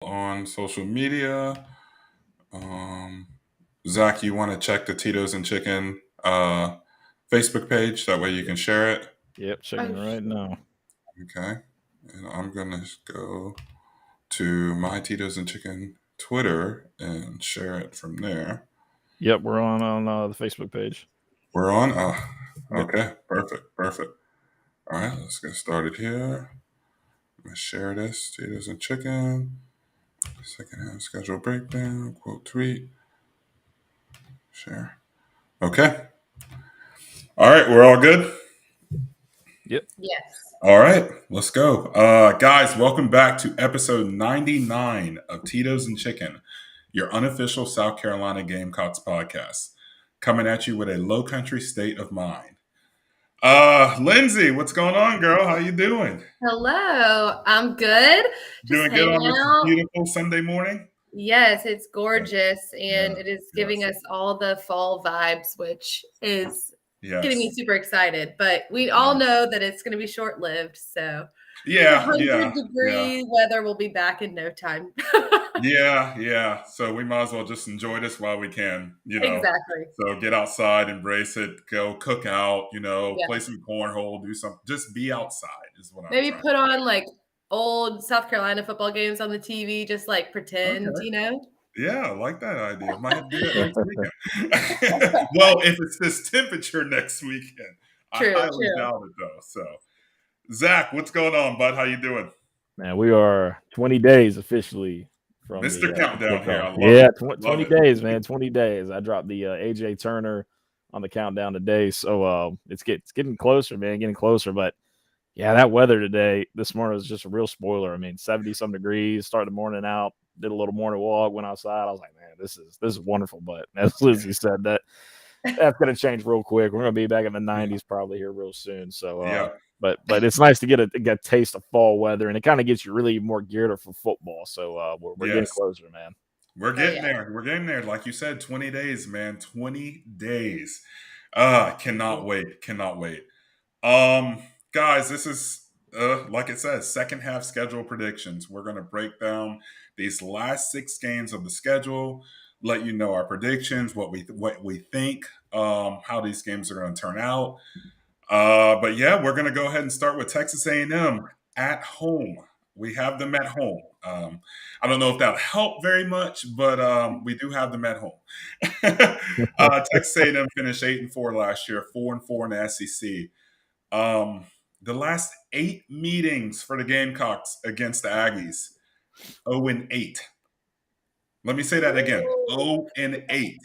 on social media. Um, Zach, you want to check the Tito's and Chicken Facebook page? That way you can share it. Yep, checking Oh, it right now. Okay. And I'm going to go to my Tito's and Chicken Twitter and share it from there. Yep, we're on the Facebook page. We're on? Yep. Okay. Perfect. All right. Let's get started here. I'm going to share this Tito's and Chicken. Second half schedule breakdown. Quote tweet. Share. Okay. All right. We're all good. Yep. yes. All right, let's go. Guys, welcome back to episode 99 of Tito's and Chicken, your unofficial South Carolina Gamecocks podcast, coming at you with a low country state of mind. Lindsay, what's going on, girl? How you doing? Hello. I'm good. Just Doing good hanging on this out. beautiful Sunday morning? Yes, it's Yeah, gorgeous and yeah, it is giving yes, us all the fall vibes, which is getting me yes, super excited. But we all yes. know that it's going to be short lived. So the Yeah, 100 yeah, yeah. degree weather will be back in no time. Yeah. So we might as well just enjoy this while we can. Exactly. So get outside, embrace it, go cook out, Yeah. play some cornhole, do something. Just be outside is what I'm Maybe trying put on like old South Carolina football games on the TV, just like to. pretend, Okay. you know? Yeah, I like that idea. Might have to do that next weekend. Well, if it's this temperature next weekend, I True, highly true. doubt it though. So, Zach, what's going on, bud? How you doing? Man, we are 20 days officially from Mr. the Countdown here. kickoff. I love Yeah, it. Love 20 it. days, man. 20 days. I dropped the AJ Turner on the countdown today, so it's getting closer, man. Getting closer, but yeah, that weather today, this morning was just a real spoiler. I mean, 70 some degrees. Started the morning out, did a little morning walk, went outside. I was like, man, this is wonderful. But as Lizzie said, that's gonna change real quick. We're gonna be back in the Yeah. 90s probably here real soon. So Yeah. but it's nice to get a taste of fall weather, and it kind of gets you really more geared up for football. So we're getting Yes. closer, man. We're Oh, getting yeah. there. We're getting there. Like you said, 20 days, man. 20 days. Cannot wait. Cannot wait. Um, Guys, this is like it says, second half schedule predictions. We're gonna break down these last six games of the schedule, let you know our predictions, what we think, how these games are gonna turn out. But yeah, we're gonna go ahead and start with Texas A&M at home. We have them at home. I don't know if that'll help very much, but we do have them at home. Texas A&M finished 8-4 last year, 4-4 in the SEC. The last 8 meetings for the Gamecocks against the Aggies, 0-8. Let me say that again, 0-8.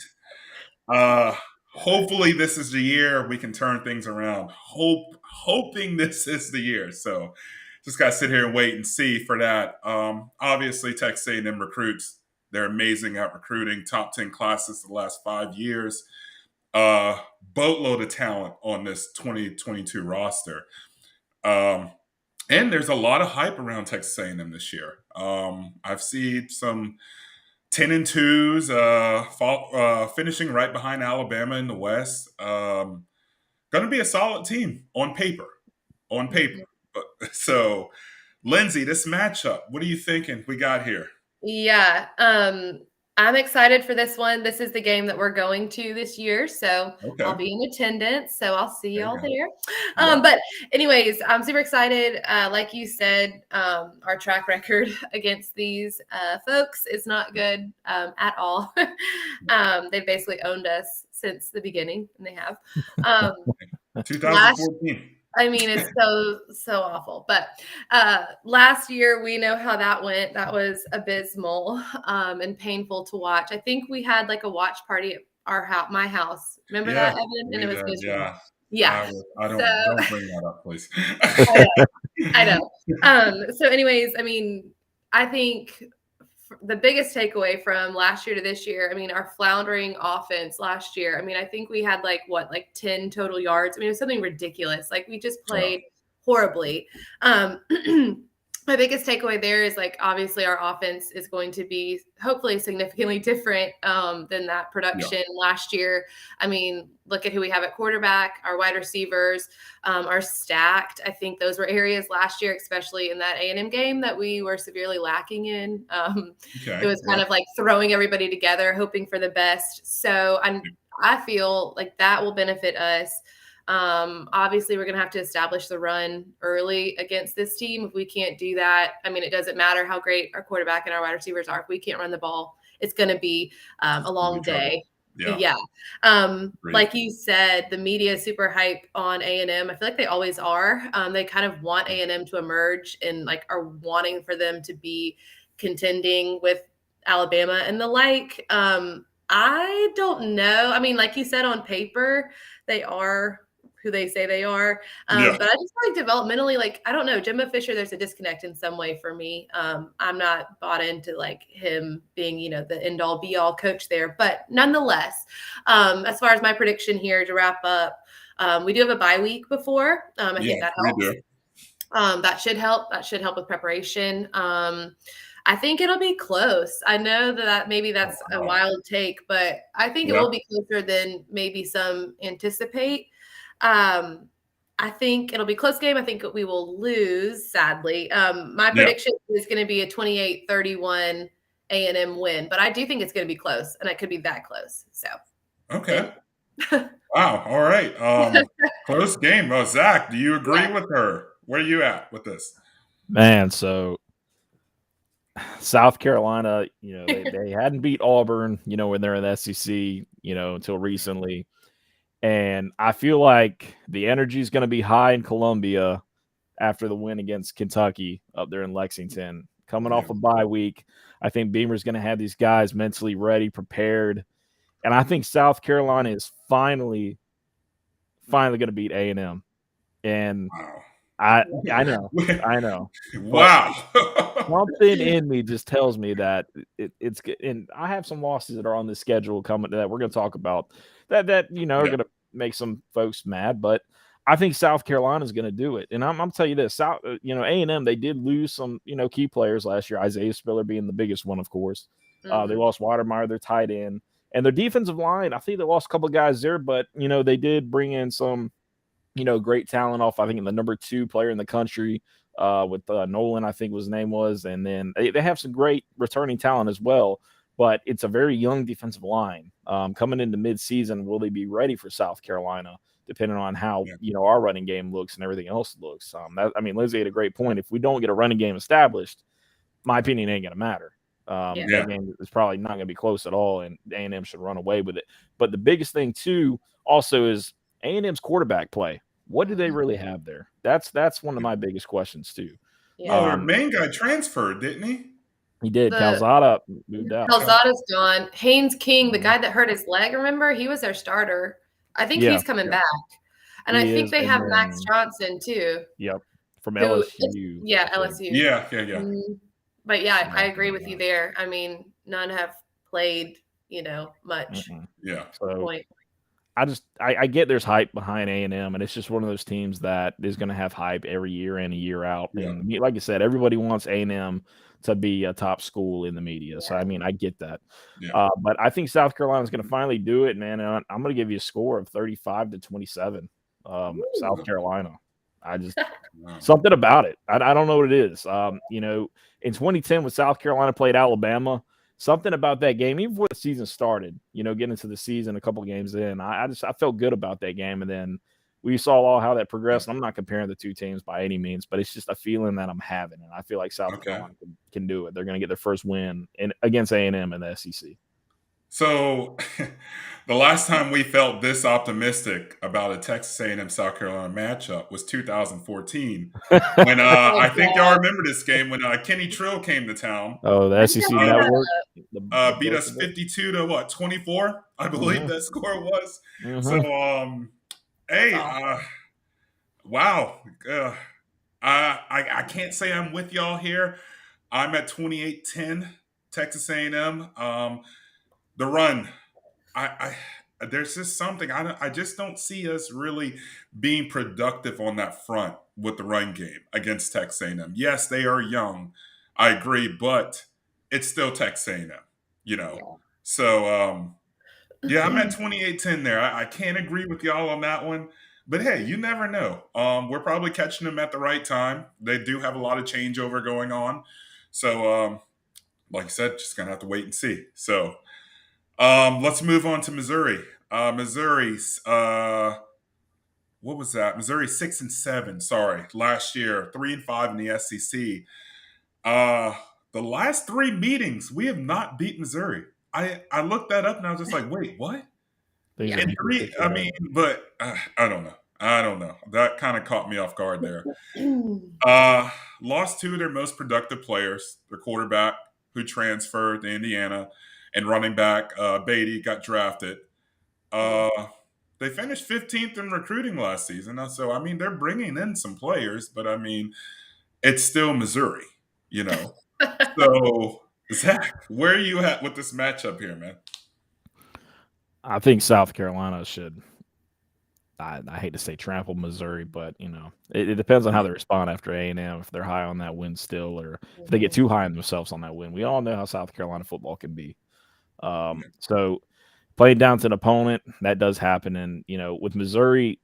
Uh, Hopefully this is the year we can turn things around. Hoping this is the year. So just gotta sit here and wait and see for that. Obviously, Texas A&M recruits. They're amazing at recruiting. Top 10 classes the last 5 years. Boatload of talent on this 2022 roster. Um, and there's a lot of hype around Texas A&M this year. I've seen some 10-2s, finishing right behind Alabama in the West. Going to be a solid team on paper. On paper. But, so, Lindsay, this matchup, what are you thinking we got here? Yeah. I'm excited for this one. This is the game that we're going to this year. So I'll Okay. be in attendance. So I'll see There you y'all go. there. Yeah. But anyways, I'm super excited. Like you said, our track record against these folks is not good at all. They've basically owned us since the beginning, and they have. Um, last 2014. I mean, it's so awful. But last year, we know how that went. That was abysmal and painful to watch. I think we had like a watch party at our house, my house. Remember Yeah, that, Evan? And we it was did. miserable. Yeah. Yeah. I So don't bring that up, please. I know. I know. So, anyways, I mean, I think the biggest takeaway from last year to this year, I mean, our floundering offense last year, I mean, I think we had like 10 total yards. I mean, it was something ridiculous. Like we just Yeah. played horribly. my biggest takeaway there is like obviously our offense is going to be hopefully significantly different than that Yeah. production last year. I mean, look at who we have at quarterback. Our wide receivers are stacked. I think those were areas last year, especially in that A&M game, that we were severely lacking in. It Okay. was kind Yeah. of like throwing everybody together, hoping for the best. So I feel like that will benefit us. Obviously, we're going to have to establish the run early against this team. If we can't do that, I mean, it doesn't matter how great our quarterback and our wide receivers are. If we can't run the ball, it's going to be a Gonna be long trouble. day. Yeah. Yeah. Great. Like you said, the media is super hype on A&M. I feel like they always are. They kind of want A&M to emerge and like are wanting for them to be contending with Alabama and the like. I don't know. I mean, like you said, on paper, they are who they say they are. Yeah. But I just feel like developmentally, like, I don't know, Jimbo Fisher, there's a disconnect in some way for me. I'm not bought into like him being, the end all be all coach there. But nonetheless, as far as my prediction here to wrap up, we do have a bye week before. I Yeah. think that We helps. do. That should help. That should help with preparation. I think it'll be close. I know that maybe Oh, that's a wow. wild take, but I think it Yeah. will be closer than maybe some anticipate. Um, I think it'll be a close game. I think we will lose, sadly. My Yeah. prediction is going to be a 28-31 A&M win, but I do think it's going to be close, and it could be that close. So, Okay. yeah. Wow. All right. Close game. Zach, do you agree Yeah. with her? Where are you at with this? Man, so South Carolina, they hadn't beat Auburn, when they're in the SEC, until recently. And I feel like the energy is going to be high in Columbia after the win against Kentucky up there in Lexington. Coming Yeah. off a bye week, I think Beamer's going to have these guys mentally ready, prepared. And I think South Carolina is finally going to beat A&M. And Wow. I know. But Wow. something in me just tells me that it's good. And I have some losses that are on the schedule coming that we're going to talk about that are Yeah. going to make some folks mad. But I think South Carolina is going to do it. And I'm going to tell you this: A&M, they did lose some key players last year. Isaiah Spiller being the biggest one, of course. They lost Watermeyer, their tight end, and their defensive line. I think they lost a couple of guys there, but they did bring in some great talent off, I think, in the number 2 player in the country with Nolan, I think his name was. And then they have some great returning talent as well, but it's a very young defensive line. Coming into midseason, will they be ready for South Carolina, depending on how, our running game looks and everything else looks? Lindsay had a great point. If we don't get a running game established, my opinion ain't going to matter. That game is probably not going to be close at all, and A&M should run away with it. But the biggest thing, too, also is A&M's quarterback play. What do they really have there? That's one of my biggest questions too. No, their main guy transferred, didn't he? He did. The Calzada moved out. Calzada's gone. Haynes King, the guy that hurt his leg, remember? He was their starter. I think he's coming back. And I think they have Max Johnson too. Yep. From LSU. LSU. Yeah. But yeah, I agree with you there. I mean, none have played, much. Yeah. So I get there's hype behind A&M, and it's just one of those teams that is going to have hype every year in and a year out. Yeah. And like I said, everybody wants A&M to be a top school in the media. So, I get that. Yeah. But I think South Carolina is going to finally do it, man. And I'm going to give you a score of 35-27. South Carolina. Something about it. I don't know what it is. In 2010 when South Carolina played Alabama, something about that game, even before the season started, getting into the season a couple of games in, I felt good about that game. And then we saw all how that progressed. And I'm not comparing the two teams by any means, but it's just a feeling that I'm having. And I feel like South Carolina can do it. They're going to get their first win against A&M in the SEC. So the last time we felt this optimistic about a Texas A&M South Carolina matchup was 2014 when I think y'all remember this game when Kenny Trill came to town. Oh, the SEC network beat us 52 to what, 24? I believe that score was. So wow. I can't say I'm with y'all here. I'm at 28-10 Texas A&M. The run, there's just something I just don't see us really being productive on that front. with the run game against Texas A&M. Yes, they are young. I agree, but it's still Texas A&M, you know. Yeah. So yeah, I'm at 28-10 there. I can't agree with y'all on that one. But hey, you never know. We're probably catching them at the right time. They do have a lot of changeover going on. So like I said, just gonna have to wait and see. So let's move on to Missouri. Missouri's what was that? Missouri 6-7. Sorry, last year 3-5 in the SEC. Uh, the last three meetings we have not beat Missouri. I looked that up and I was just like, wait, what? Things Yeah. are In beginning to three, I flow. mean, but I don't know. I don't know. That kind of caught me off guard there. Lost two of their most productive players. Their quarterback, who transferred to Indiana, and running back Beatty got drafted. Uh, they finished 15th in recruiting last season. So I mean, they're bringing in some players, but I mean, it's still Missouri, you know. So Zach, where are you at with this matchup here, man? I think South Carolina should. I hate to say trample Missouri, but it depends on how they respond after A&M. If they're high on that win still, or if they get too high on themselves on that win. We all know how South Carolina football can be. Yeah. So playing down to an opponent, that does happen. And with Missouri,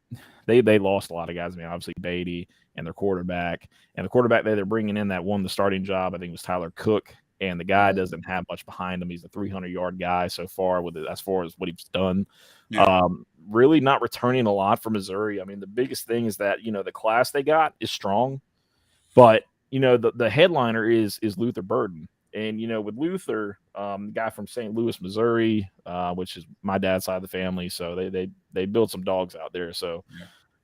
they lost a lot of guys. I mean, obviously Beatty and their quarterback, and the quarterback they're bringing in that won the starting job, I think, was Tyler Cook. And the guy doesn't have much behind him. He's a 300-yard guy so far with it, as far as what he's done. Yeah. Really not returning a lot for Missouri. I mean, the biggest thing is that the class they got is strong, but the headliner is Luther Burden. And with Luther, the guy from St. Louis, Missouri, which is my dad's side of the family, so they built some dogs out there. So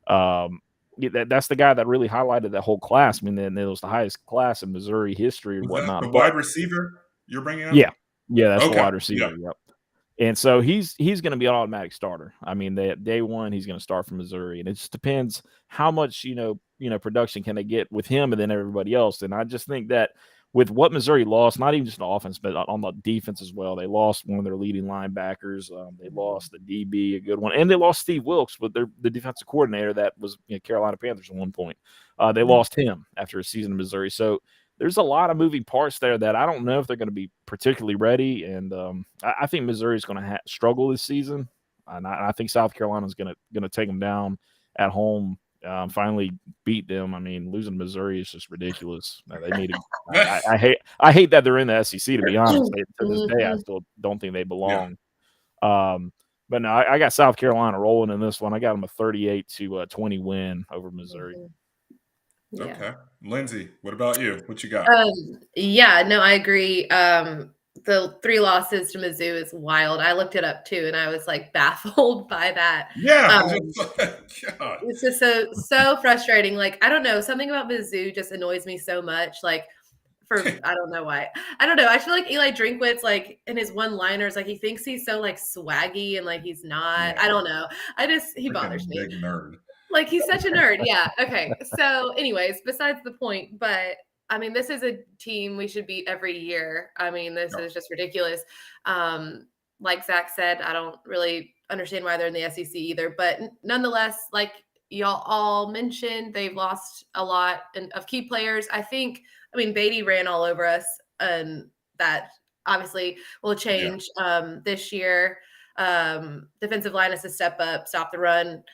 that's the guy that really highlighted that whole class. I mean, it was the highest class in Missouri history and Was that the whatnot. But wide receiver you're bringing up? yeah, that's the Okay. wide Yeah. receiver. Yep. And so he's going to be an automatic starter. I mean, day one he's going to start from Missouri, and it just depends how much production can they get with him and then everybody else. And I just think that with what Missouri lost, not even just on offense, but on the defense as well, they lost one of their leading linebackers. They lost the DB, a good one, and they lost Steve Wilkes, but the defensive coordinator that was Carolina Panthers at one point. They lost him after a season in Missouri. So there's a lot of moving parts there that I don't know if they're going to be particularly ready. And I think Missouri is going to struggle this season. And I think South Carolina is going to take them down at home. Finally beat them. I mean, losing to Missouri is just ridiculous. They need to. I hate that they're in the SEC. To be honest, to this day, I still don't think they belong. But no, I got South Carolina rolling in this one. I got them a 38-20 win over Missouri. Yeah. Okay. Lindsay, what about you? What you got? Yeah, no, I agree. The 3 losses to Mizzou is wild. I looked it up too, and I was like baffled by that. Yeah. God. It's just so frustrating. Like, I don't know, something about Mizzou just annoys me so much. Like, I don't know why. I don't know. I feel like Eli Drinkwitz, like in his one-liners, like he thinks he's so like swaggy and like he's not. Yeah. I don't know. He bothers me. Big nerd. Like he's such a nerd. Yeah. Okay. So, anyways, besides the point, but I mean, this is a team we should beat every year. I mean, this is just ridiculous. Like Zach said, I don't really understand why they're in the SEC either. But nonetheless, like y'all all mentioned, they've lost a lot of key players. I mean, Beatty ran all over us, and that obviously will change this year. Defensive line has to step up, stop the run,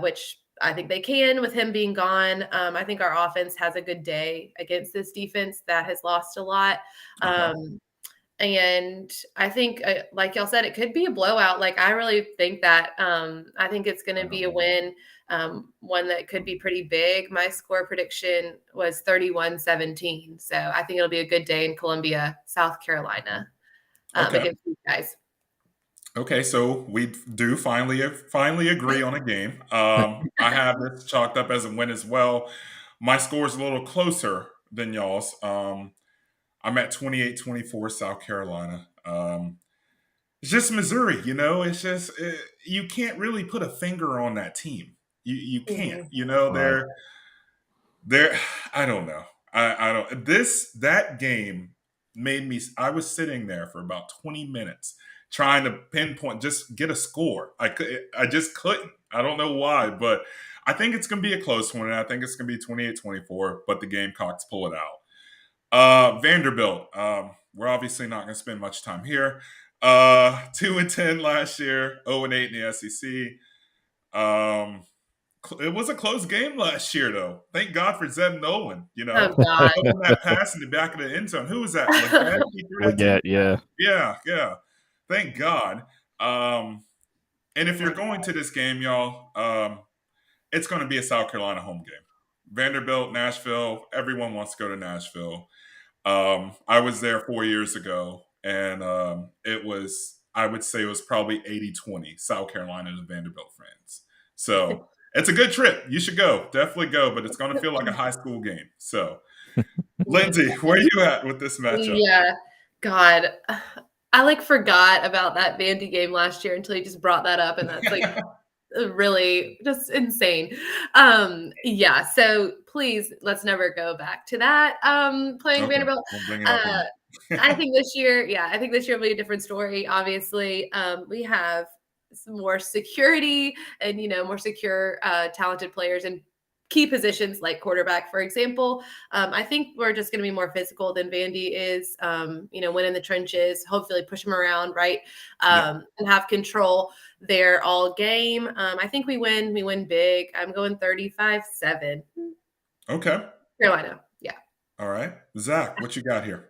which I think they can with him being gone. I think our offense has a good day against this defense that has lost a lot. And I think, like y'all said, it could be a blowout. Like, I really think that I think it's going to be a win, one that could be pretty big. My score prediction was 31-17. So I think it'll be a good day in Columbia, South Carolina, against these guys. Okay, so we do finally agree on a game. I have this chalked up as a win as well. My score is a little closer than y'all's. I'm at 28-24 South Carolina. It's just Missouri, it's just you can't really put a finger on that team. You can't. They're I don't know. I don't that game made me I was sitting there for about 20 minutes trying to pinpoint, just get a score. I just couldn't. I don't know why, but I think it's going to be a close one, and I think it's going to be 28-24, but the Gamecocks pull it out. Vanderbilt. We're obviously not going to spend much time here. 2-10 last year, 0-8 in the SEC. It was a close game last year, though. Thank God for Zeb Nolan. Oh God. Throwing that pass in the back of the end zone. Who was that? Leggett? He threw that to? Leggett, yeah. Yeah. Thank God. And if you're going to this game, y'all, it's going to be a South Carolina home game. Vanderbilt, Nashville. Everyone wants to go to Nashville. I was there 4 years ago, and I would say it was probably 80-20 South Carolina to Vanderbilt fans. So it's a good trip. You should go. Definitely go, but it's going to feel like a high school game. So, Lindsay, where are you at with this matchup? Yeah. God. I forgot about that Vandy game last year until you just brought that up, and that's really just insane. Yeah, so please let's never go back to that. Playing Okay. Vanderbilt. We'll bring it up again. I think this year will be a different story. Obviously, we have some more security and more secure, talented players in key positions like quarterback, for example. I think we're just going to be more physical than Vandy is. Win in the trenches, hopefully push them around, right, and have control there all game. I think we win. We win big. I'm going 35-7. Okay. Carolina. Yeah. All right. Zach, what you got here?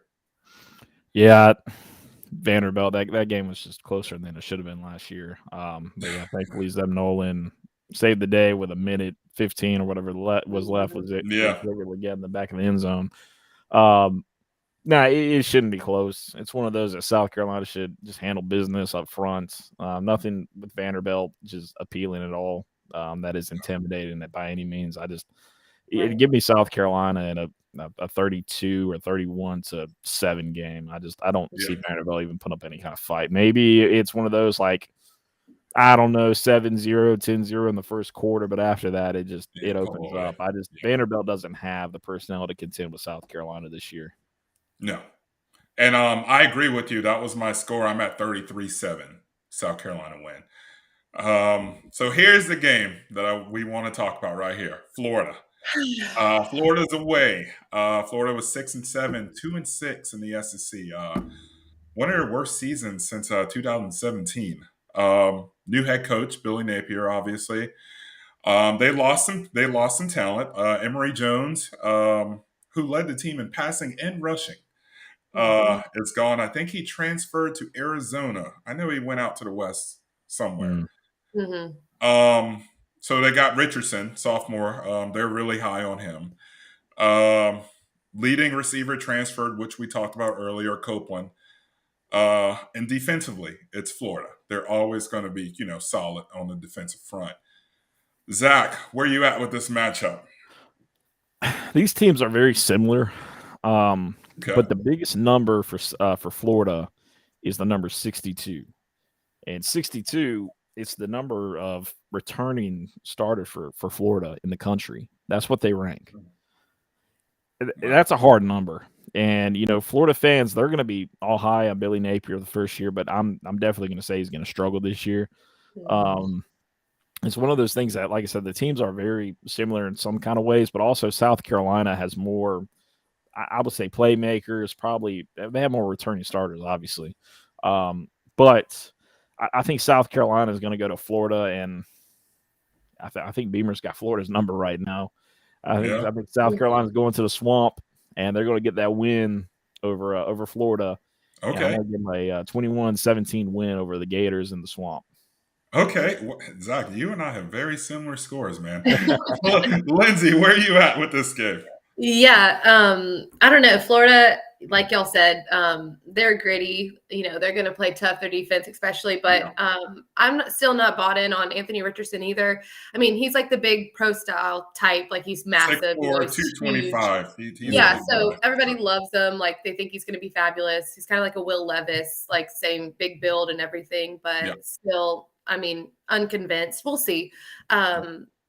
Yeah, Vanderbilt. That game was just closer than it should have been last year. But yeah, thankfully Zeb Nolan saved the day with a minute 15 or whatever was left. Was it? Yeah. Regularly get in the back of the end zone. It shouldn't be close. It's one of those that South Carolina should just handle business up front. Nothing with Vanderbilt just appealing at all. That is intimidating by any means. Give me South Carolina in a 32 or 31-7 game. I don't see Vanderbilt even put up any kind of fight. Maybe it's one of those I don't know, 7-0, 10-0 in the first quarter, but after that it opens up. Vanderbilt doesn't have the personnel to contend with South Carolina this year. No. And I agree with you. That was my score. I'm at 33-7. South Carolina win. So here's the game that we want to talk about right here. Florida. Florida's away. Florida was 6-7, 2-6 in the SEC. One of their worst seasons since 2017. New head coach Billy Napier, obviously. They lost some talent. Emory Jones, who led the team in passing and rushing, is gone. I think he transferred to Arizona. I know he went out to the West somewhere. So they got Richardson, sophomore. They're really high on him. Leading receiver transferred, which we talked about earlier, Copeland. And defensively, it's Florida. They're always going to be, solid on the defensive front. Zach, where are you at with this matchup? These teams are very similar, but the biggest number for Florida is the number 62, and 62. It's the number of returning starters for Florida in the country. That's what they rank. That's a hard number. And, Florida fans, they're going to be all high on Billy Napier the first year, but I'm definitely going to say he's going to struggle this year. It's one of those things that, like I said, the teams are very similar in some kind of ways, but also South Carolina has more, I would say, playmakers. Probably they have more returning starters, obviously. But I think South Carolina is going to go to Florida, and I think Beamer's got Florida's number right now. I think South Carolina's going to the Swamp, and they're going to get that win over Florida. Okay. I'm going to give them a 21-17 win over the Gators in the Swamp. Okay. Zach, you and I have very similar scores, man. Lindsay, where are you at with this game? Yeah. I don't know. Florida, like y'all said, they're gritty. They're going to play tough, their defense especially. But I'm still not bought in on Anthony Richardson either. I mean, he's like the big pro style type. He's massive. 6'4", 225. Yeah, so everybody loves him. They think he's going to be fabulous. He's kind of like a Will Levis, same big build and everything, but still, I mean, unconvinced. We'll see.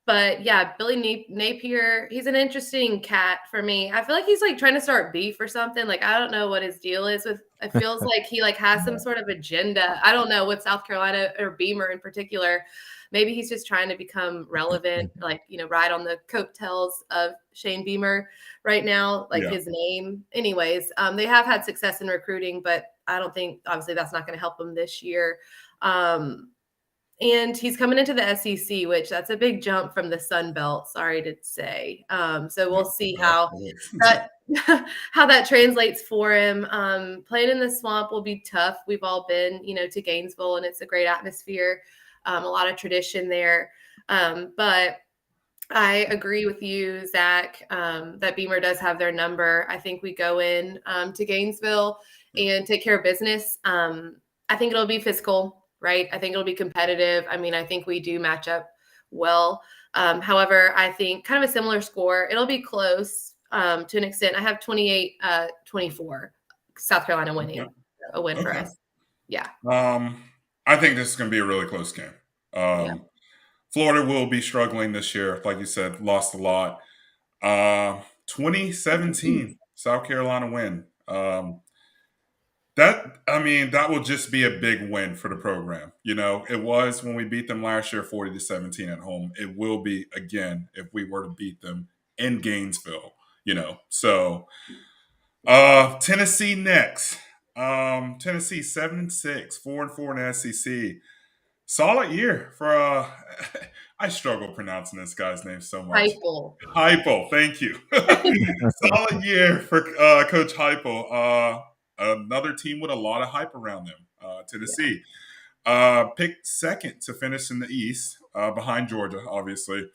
But yeah, Billy Napier, he's an interesting cat for me. I feel like he's like trying to start beef or something. Like I don't know what his deal is with. It feels like he like has some sort of agenda. I don't know with South Carolina or Beamer in particular. Maybe he's just trying to become relevant, like ride on the coattails of Shane Beamer right now, like Yeah. his name. Anyways, they have had success in recruiting, but I don't think obviously that's not going to help them this year. And he's coming into the SEC, which that's a big jump from the Sun Belt. Sorry to say. So we'll see how that how that translates for him. Playing in the swamp will be tough. We've all been, to Gainesville, and it's a great atmosphere, a lot of tradition there. But I agree with you, Zach, that Beamer does have their number. I think we go in to Gainesville and take care of business. I think it'll be physical, right? I think it'll be competitive. I mean, I think we do match up well. However, I think kind of a similar score. It'll be close to an extent. I have 28-24, South Carolina winning, a win for us. Yeah. I think this is going to be a really close game. Yeah. Florida will be struggling this year. Like you said, lost a lot. 2017, South Carolina win. That will just be a big win for the program. It was when we beat them last year, 40-17 at home. It will be again if we were to beat them in Gainesville. So Tennessee next. Tennessee 7-6, 4-4 in the SEC. Solid year for I struggle pronouncing this guy's name so much. Heupel, thank you. Solid year for Coach Heupel. Another team with a lot of hype around them. Tennessee picked second to finish in the East, behind Georgia, obviously.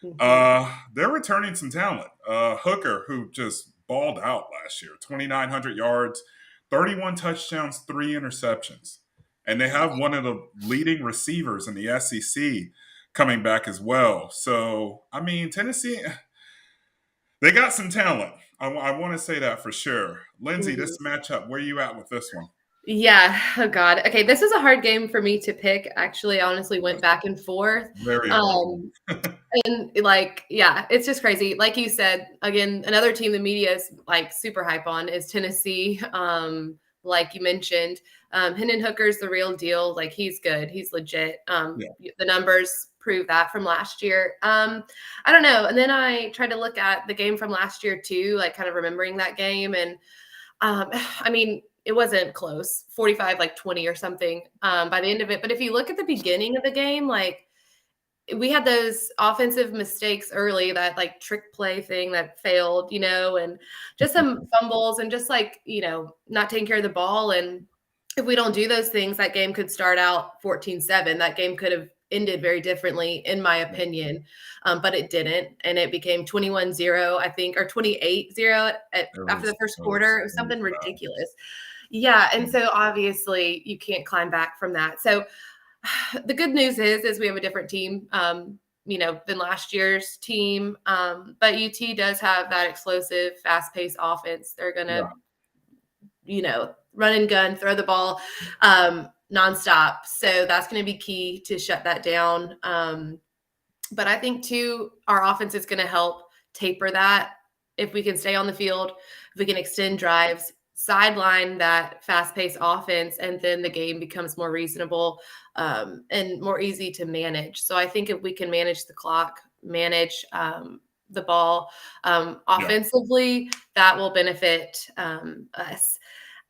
They're returning some talent. Hooker, who just balled out last year, 2,900 yards, 31 touchdowns, 3 interceptions. And they have one of the leading receivers in the SEC coming back as well. So, I mean, Tennessee, they got some talent. I want to say that for sure. Lindsay, this matchup, where are you at with this one? Yeah. Oh, God. Okay. This is a hard game for me to pick. Actually, I honestly went back and forth. Very hard. And it's just crazy. Like you said, again, another team the media is like super hype on is Tennessee. Like you mentioned, Hendon Hooker's the real deal. Like he's good. He's legit. The numbers prove that from last year. I don't know. And then I tried to look at the game from last year too, like kind of remembering that game. And I mean, it wasn't close, 45-20 or something by the end of it. But if you look at the beginning of the game, like we had those offensive mistakes early, that like trick play thing that failed, and just some fumbles and just not taking care of the ball. And if we don't do those things, that game could start out 14-7. That game could have ended very differently, in my opinion. But it didn't. And it became 21-0, I think, or 28-0 after the first quarter. It was something ridiculous. Yeah. And so obviously you can't climb back from that. So the good news is we have a different team, than last year's team. But UT does have that explosive, fast-paced offense. They're going to, run and gun, throw the ball nonstop. So that's going to be key to shut that down. But I think, too, our offense is going to help taper that. If we can stay on the field, if we can extend drives, sideline that fast-paced offense, and then the game becomes more reasonable and more easy to manage. So I think if we can manage the clock, manage the ball offensively, that will benefit us.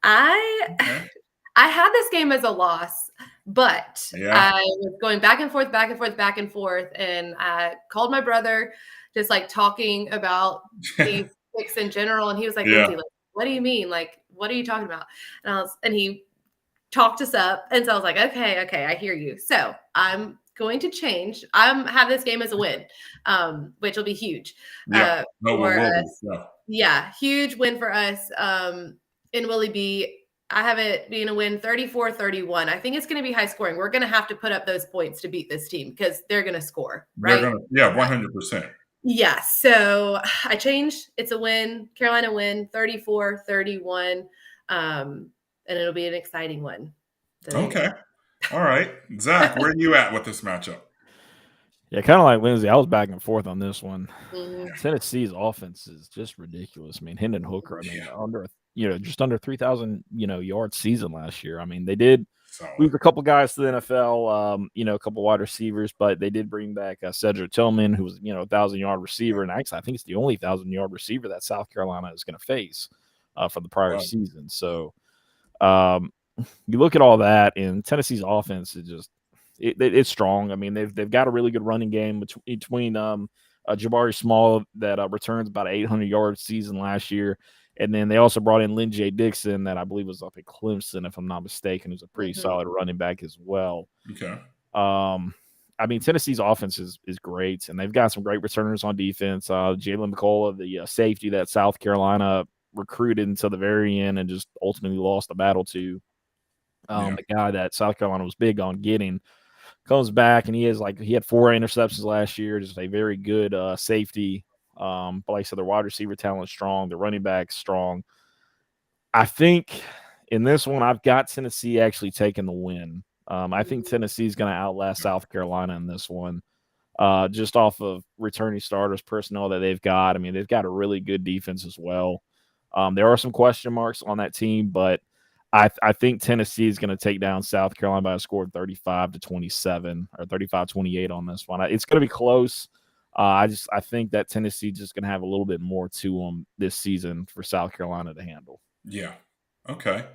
I had this game as a loss, but I was going back and forth, and I called my brother, just like talking about these picks in general, and he was like, Lindsay, like, what do you mean? Like, what are you talking about? And he talked us up. And so I was like, okay, I hear you. So I'm going to change. Have this game as a win, which will be huge. Huge win for us in Willie B. I have it being a win 34-31. I think it's going to be high scoring. We're going to have to put up those points to beat this team because they're going to score, right? 100%. Yeah, so I changed. It's a win. Carolina win 34-31. And it'll be an exciting one. Okay. All right. Zach, where are you at with this matchup? Yeah, kind of like Lindsay. I was back and forth on this one. Mhm. Tennessee's offense is just ridiculous. I mean, Hendon Hooker. I mean, Yeah, just under 3,000 yard season last year. I mean, they did solid. lose a couple guys to the NFL. A couple wide receivers, but they did bring back Cedric Tillman, who was 1,000-yard receiver, and actually I think it's the only 1,000-yard receiver that South Carolina is going to face for the prior Wow. season. So um, you look at all that, and Tennessee's offense is just it's strong. I mean, they've got a really good running game between Jabari Small that returns about 800 yards season last year, and then they also brought in Lynn J. Dixon that I believe was up at Clemson, if I'm not mistaken, who's a pretty Mhm. solid running back as well. Okay. I mean, Tennessee's offense is great, and they've got some great returners on defense. Jalen McCullough, the safety that South Carolina recruited until the very end and just ultimately lost the battle to. Yeah. The guy that South Carolina was big on getting comes back, and he had 4 interceptions last year. Just a very good safety. But like I said, their wide receiver talent is strong. Their running back strong. I think in this one, I've got Tennessee actually taking the win. I think Tennessee's going to outlast South Carolina in this one, just off of returning starters, personnel that they've got. I mean, they've got a really good defense as well. There are some question marks on that team, but I think Tennessee is going to take down South Carolina by a score of 35-27 or 35-28 on this one. It's going to be close. I think that Tennessee just going to have a little bit more to them this season for South Carolina to handle. Yeah. Okay.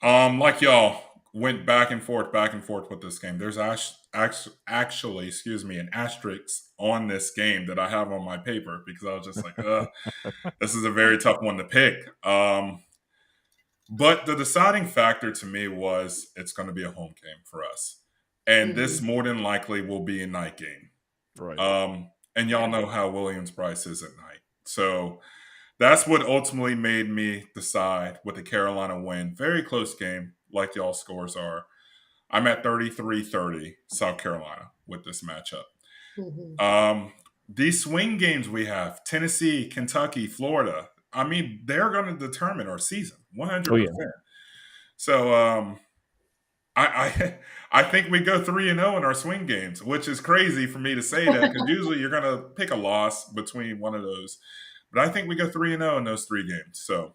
Like y'all went back and forth with this game. There's actually, excuse me, an asterisk on this game that I have on my paper because I was just like, this is a very tough one to pick. But the deciding factor to me was it's going to be a home game for us. And this more than likely will be a night game. Right. And y'all know how Williams-Brice is at night. So that's what ultimately made me decide with the Carolina win. Very close game, like y'all scores are. I'm at 33-30 South Carolina with this matchup. These swing games we have, Tennessee, Kentucky, Florida, I mean, they're going to determine our season 100%. Oh, yeah. So I think we go 3-0 in our swing games, which is crazy for me to say that because usually you're going to pick a loss between one of those. But I think we go 3-0 in those 3 games. So,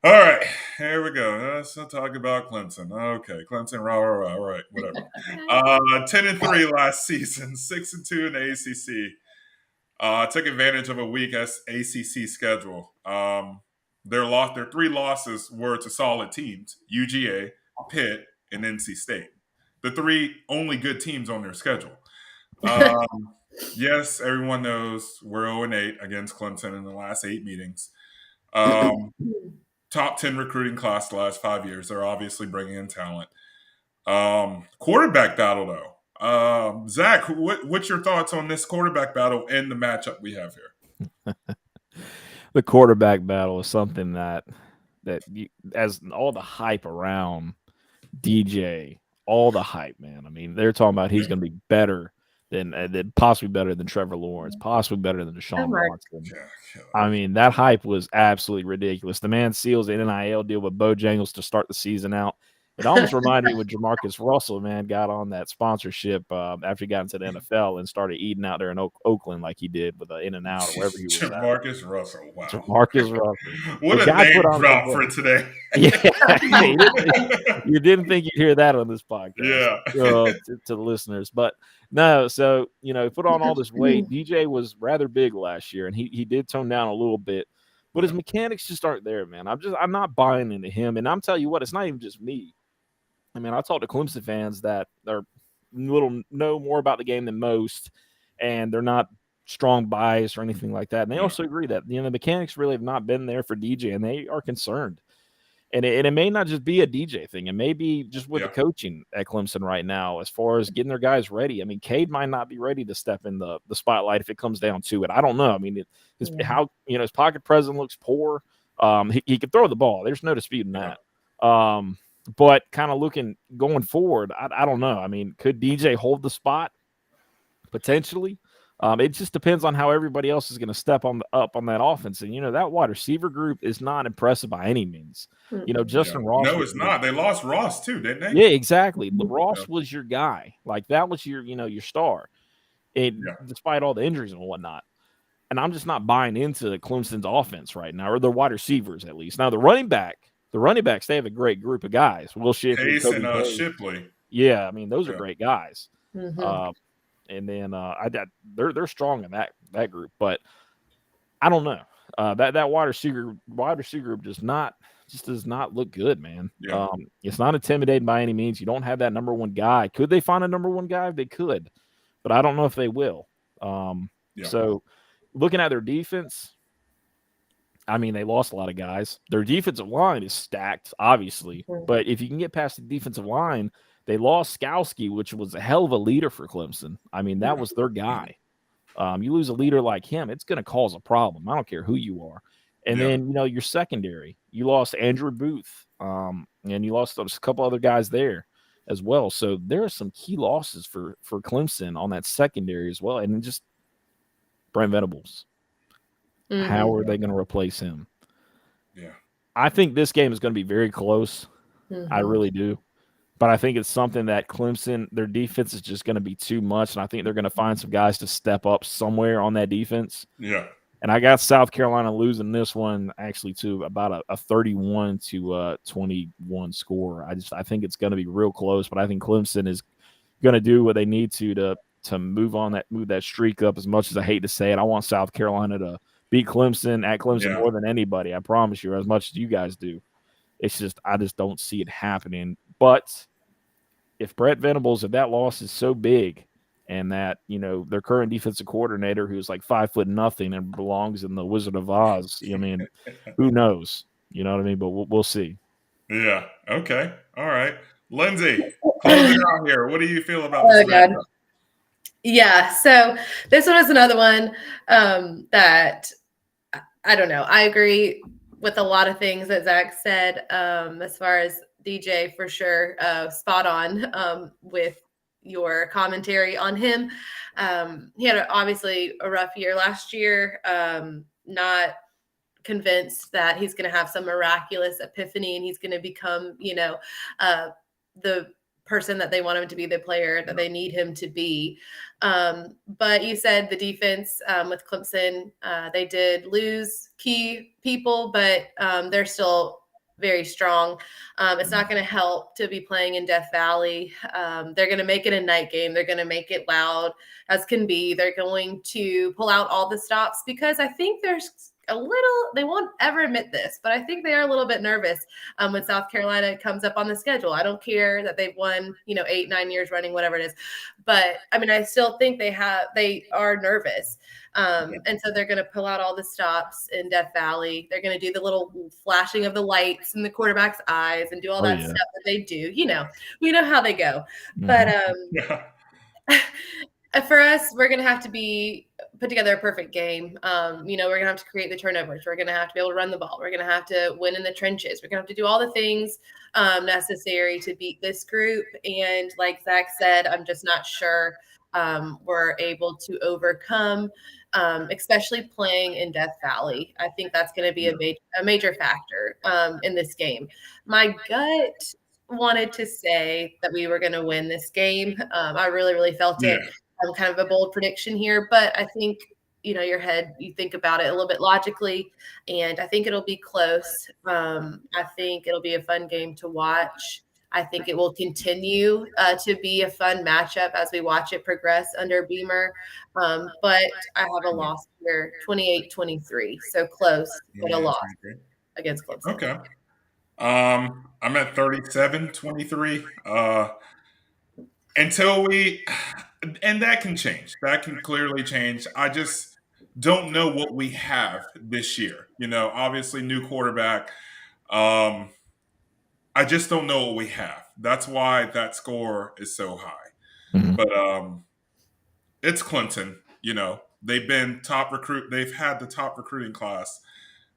all right, here we go. Let's talk about Clemson. Okay, Clemson, rah, rah, rah. All right, whatever. 10-3 last season, 6-2 in the ACC. Took advantage of a weak ACC schedule. Their 3 losses were to solid teams: UGA, Pitt, and NC State. The 3 only good teams on their schedule. Yes, everyone knows we're 0-8 against Clemson in the last 8 meetings. Top 10 recruiting class the last 5 years. They're obviously bringing in talent. Quarterback battle, though. Zach, what's your thoughts on this quarterback battle and the matchup we have here? The quarterback battle is something that as all the hype around DJ, all the hype, man. I mean, they're talking about he's going to be better than possibly better than Trevor Lawrence, possibly better than Deshaun Watson. I mean, that hype was absolutely ridiculous. The man seals an NIL deal with Bojangles to start the season out. It almost reminded me when Jamarcus Russell, man, got on that sponsorship after he got into the NFL and started eating out there in Oakland like he did with In-N-Out or wherever he was Jamarcus Russell, wow. Jamarcus Russell. What a name drop for today. Yeah. You didn't think you'd hear that on this podcast. Yeah. To the listeners. But no, so, put on all this weight. DJ was rather big last year, and he did tone down a little bit. But his mechanics just aren't there, man. I'm not buying into him. And I'm telling you what, it's not even just me. I mean, I talk to Clemson fans that are know more about the game than most, and they're not strong bias or anything like that. And they also agree that the mechanics really have not been there for DJ, and they are concerned. And it may not just be a DJ thing. It may be just with the coaching at Clemson right now as far as getting their guys ready. I mean, Cade might not be ready to step in the spotlight if it comes down to it. I don't know. I mean, his pocket presence looks poor. He could throw the ball. There's no disputing that. But kind of going forward, I don't know. I mean, could DJ hold the spot? Potentially. It just depends on how everybody else is going to step up on that offense. And, that wide receiver group is not impressive by any means. Justin Ross. No, it's not. They lost Ross too, didn't they? Yeah, exactly. But Ross was your guy. Like, that was your star. Yeah. despite all the injuries and whatnot. And I'm just not buying into Clemson's offense right now, or their wide receivers at least. Now the running backs, they have a great group of guys. Will Shipley, Pace and Kobe Hayes. Shipley. Yeah, I mean those are Yeah. great guys. Mhm. Uh, and then they're strong in that group, but I don't know. That wide receiver group does not look good, man. Yeah. It's not intimidating by any means. You don't have that number one guy. Could they find a number one guy? They could, but I don't know if they will. Yeah. So looking at their defense, I mean, they lost a lot of guys. Their defensive line is stacked, obviously, Mhm. but if you can get past the defensive line, they lost Skowski, which was a hell of a leader for Clemson. I mean, that Yeah. was their guy. You lose a leader like him, it's going to cause a problem. I don't care who you are. And Yeah. then, your secondary, you lost Andrew Booth, and you lost a couple other guys there as well. So there are some key losses for Clemson on that secondary as well. And just Brent Venables, how Mhm. are they going to replace him? Yeah. I think this game is going to be very close. I Mhm. really do. But I think it's something that Clemson, their defense is just going to be too much. And I think they're going to find some guys to step up somewhere on that defense. Yeah. And I got South Carolina losing this one actually to about a 31 to 21 score. I think it's going to be real close, but I think Clemson is going to do what they need to move that streak up. As much as I hate to say it, I want South Carolina to beat Clemson at Clemson Yeah. more than anybody. I promise you, as much as you guys do. It's just I just don't see it happening. But if if that loss is so big, and that their current defensive coordinator, who's like 5 foot nothing and belongs in the Wizard of Oz, I mean, who knows? You know what I mean? But we'll see. Yeah. Okay. All right. Lindsay, close it out here. What do you feel about this Oh God. matchup? Yeah. So this one is another one that I don't know. I agree with a lot of things that Zach said. As far as DJ, for sure, spot on with your commentary on him. He had obviously a rough year last year. Not convinced that he's going to have some miraculous epiphany and he's going to become, the person that they want him to be, the player that they need him to be. But you said the defense with Clemson, they did lose key people, but they're still very strong. It's not going to help to be playing in Death Valley. They're going to make it a night game. They're going to make it loud as can be. They're going to pull out all the stops because I think there's they won't ever admit this, but I think they are a little bit nervous when South Carolina comes up on the schedule. I don't care that they've won, 8-9 years running, whatever it is. But I mean, I still think they are nervous. And so they're going to pull out all the stops in Death Valley. They're going to do the little flashing of the lights in the quarterback's eyes and do all that stuff that they do. We know how they go. Mm-hmm. But for us, we're going to have to put together a perfect game. We're going to have to create the turnovers. We're going to have to be able to run the ball. We're going to have to win in the trenches. We're going to have to do all the things necessary to beat this group. And like Zach said, I'm just not sure we're able to overcome, especially playing in Death Valley. I think that's going to be a major factor in this game. My gut wanted to say that we were going to win this game. I really, really felt it. Kind of a bold prediction here, but I think you think about it a little bit logically, and I think it'll be close. I think it'll be a fun game to watch. I think it will continue to be a fun matchup as we watch it progress under Beamer. But I have a loss here, 28-23, so close, but a loss against Clemson. Okay. I'm at 37-23. And that can change. That can clearly change. I just don't know what we have this year. Obviously new quarterback. I just don't know what we have. That's why that score is so high. Mm-hmm. But it's Clemson. They've been top recruit. They've had the top recruiting class,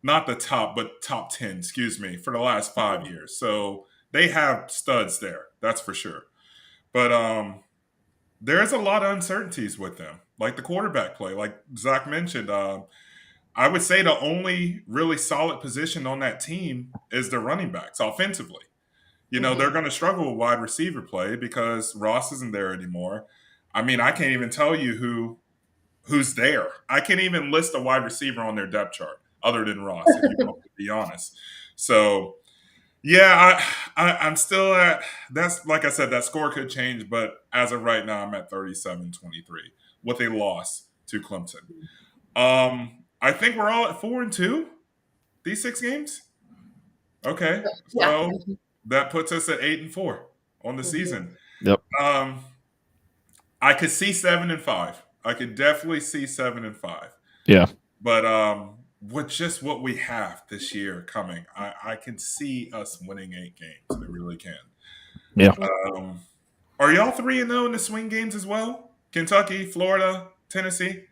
not the top, but top 10, excuse me, for the last 5 years. So they have studs there. That's for sure. But there's a lot of uncertainties with them, like the quarterback play. Like Zach mentioned, I would say the only really solid position on that team is the running backs offensively. They're going to struggle with wide receiver play because Ross isn't there anymore. I mean, I can't even tell you who's there. I can't even list a wide receiver on their depth chart other than Ross, if you want to be honest. So yeah, I'm still at that's like I said, that score could change, but as of right now, I'm at 37-23 with a loss to Clemson. I think we're all at 4-2 these 6 games. Okay, Yeah. so that puts us at 8-4 on the season. Yep. I could see 7-5. I could definitely see 7-5. Yeah. But with just what we have this year coming, I can see us winning 8 games. I really can. Yeah. Are y'all 3-0 in the swing games as well? Kentucky, Florida, Tennessee?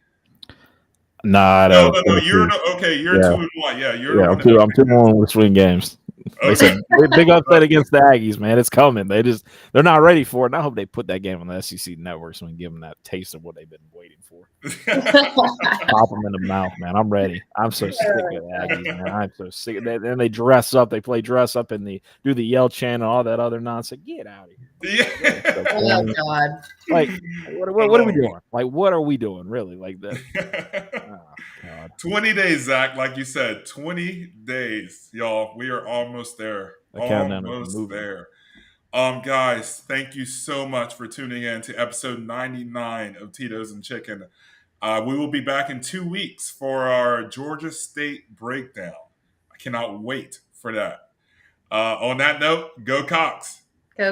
Nah, No, no. no, no. You're okay. You're Yeah. 2-1. Yeah, you're Yeah, the I'm one. two. I'm 2-1 with swing games. Like I said, big upset against the Aggies, man. It's coming. They're not ready for it. And I hope they put that game on the SEC network so we can give them that taste of what they've been waiting for. Pop them in the mouth, man. I'm ready. I'm so sick of the Aggies, man. I'm so sick of that. Then they dress up. They play dress up and do the yell chant and all that other nonsense. Get out of here. Yeah. Oh God. Like, what are we doing? Like, what are we doing, really? Like that. Oh, God. 20 days, Zach. Like you said, 20 days, y'all. We are almost there. The countdown is Almost moving. there. Guys, thank you so much for tuning in to episode 99 of Tito's and Chicken. We will be back in 2 weeks for our Georgia State breakdown. I cannot wait for that. On that note, go Cox.